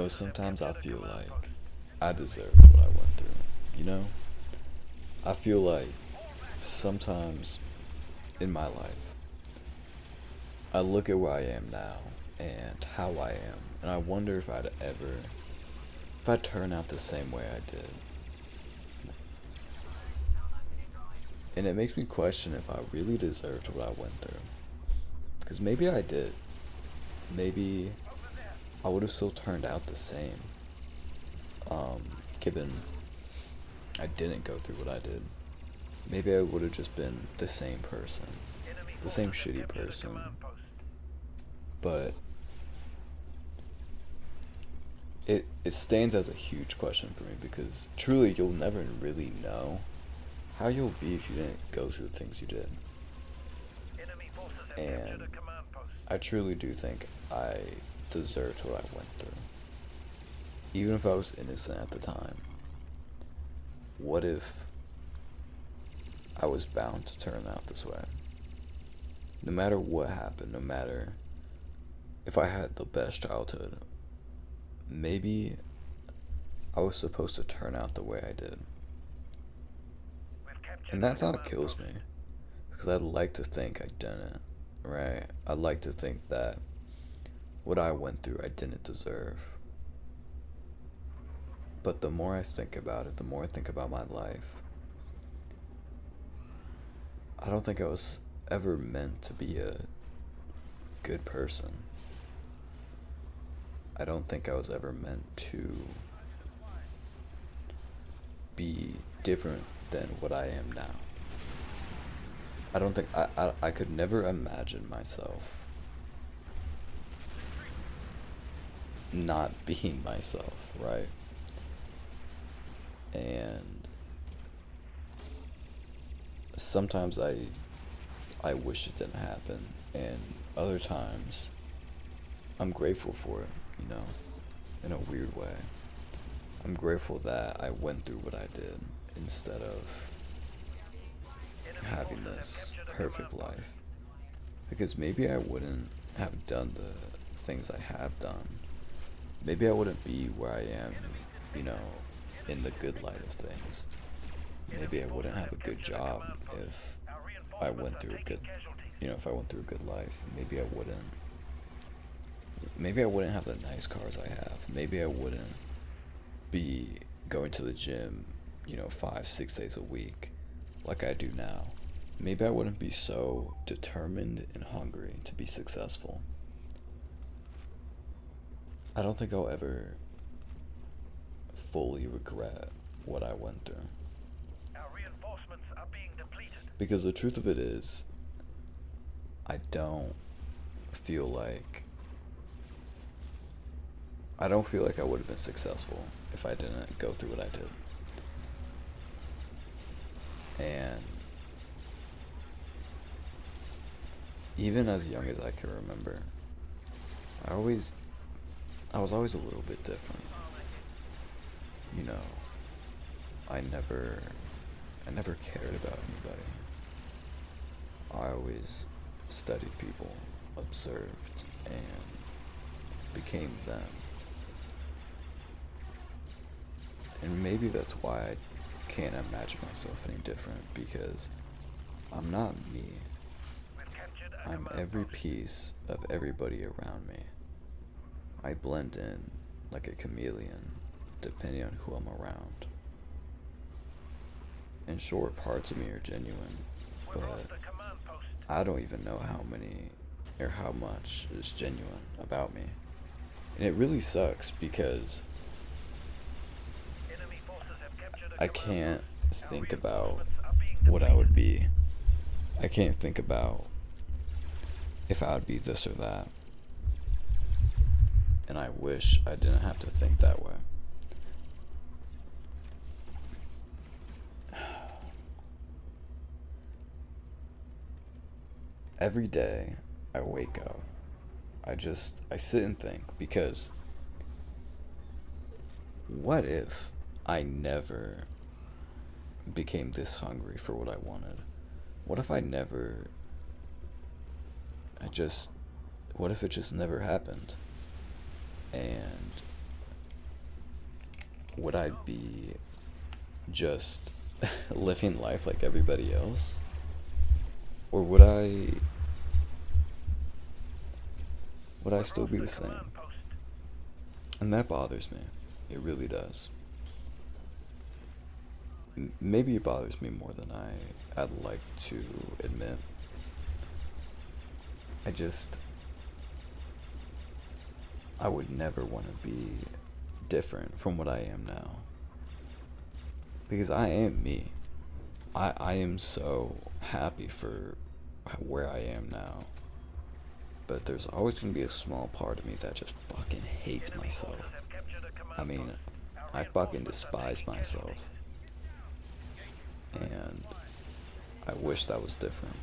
Sometimes I feel like I deserved what I went through. You know? I feel like sometimes in my life, I look at where I am now and how I am, and I wonder if I'd turn out the same way I did. And it makes me question if I really deserved what I went through. Because maybe I did. Maybe I would have still turned out the same, given I didn't go through what I did. Maybe I would have just been the same person, the same shitty person. But it stands as a huge question for me because truly you'll never really know how you'll be if you didn't go through the things you did. And I truly do think I deserved what I went through. Even if I was innocent at the time, what if I was bound to turn out this way? No matter what happened, no matter if I had the best childhood, maybe I was supposed to turn out the way I did. And that thought kills me because I'd like to think I didn't, right? I'd like to think that what I went through I didn't deserve. But the more I think about it, the more I think about my life, I don't think I was ever meant to be a good person. I don't think I was ever meant to be different than what I am now. I don't think I could never imagine myself not being myself, right? And sometimes I wish it didn't happen, and other times I'm grateful for it, in a weird way. I'm grateful that I went through what I did instead of having this perfect life. Because maybe I wouldn't have done the things I have done. Maybe I wouldn't be where I am, you know, in the good light of things. Maybe I wouldn't have a good job if I went through a good, if I went through a good life. Maybe I wouldn't have the nice cars I have. Maybe I wouldn't be going to the gym, 5, 6 days a week like I do now. Maybe I wouldn't be so determined and hungry to be successful. I don't think I'll ever fully regret what I went through. Because the truth of it is, I don't feel like I don't feel like I would have been successful if I didn't go through what I did. And even as young as I can remember, I always I was always a little bit different. You know, I never I never cared about anybody. I always studied people, observed, and became them. And maybe that's why I can't imagine myself any different, because I'm not me. I'm every piece of everybody around me. I blend in like a chameleon, depending on who I'm around. And sure, parts of me are genuine, but I don't even know how many or how much is genuine about me. And it really sucks because I can't think about what I would be. I can't think about if I would be this or that. And I wish I didn't have to think that way. Every day I wake up, I sit and think, because what if I never became this hungry for what I wanted? What if I never, I just, what if it just never happened? And would I be just living life like everybody else? Or would I still be the same? And that bothers me. It really does. Maybe it bothers me more than I'd like to admit. I just I would never want to be different from what I am now. Because I am me. I am so happy for where I am now. But there's always going to be a small part of me that just fucking hates myself. I mean, I fucking despise myself. And I wish that was different.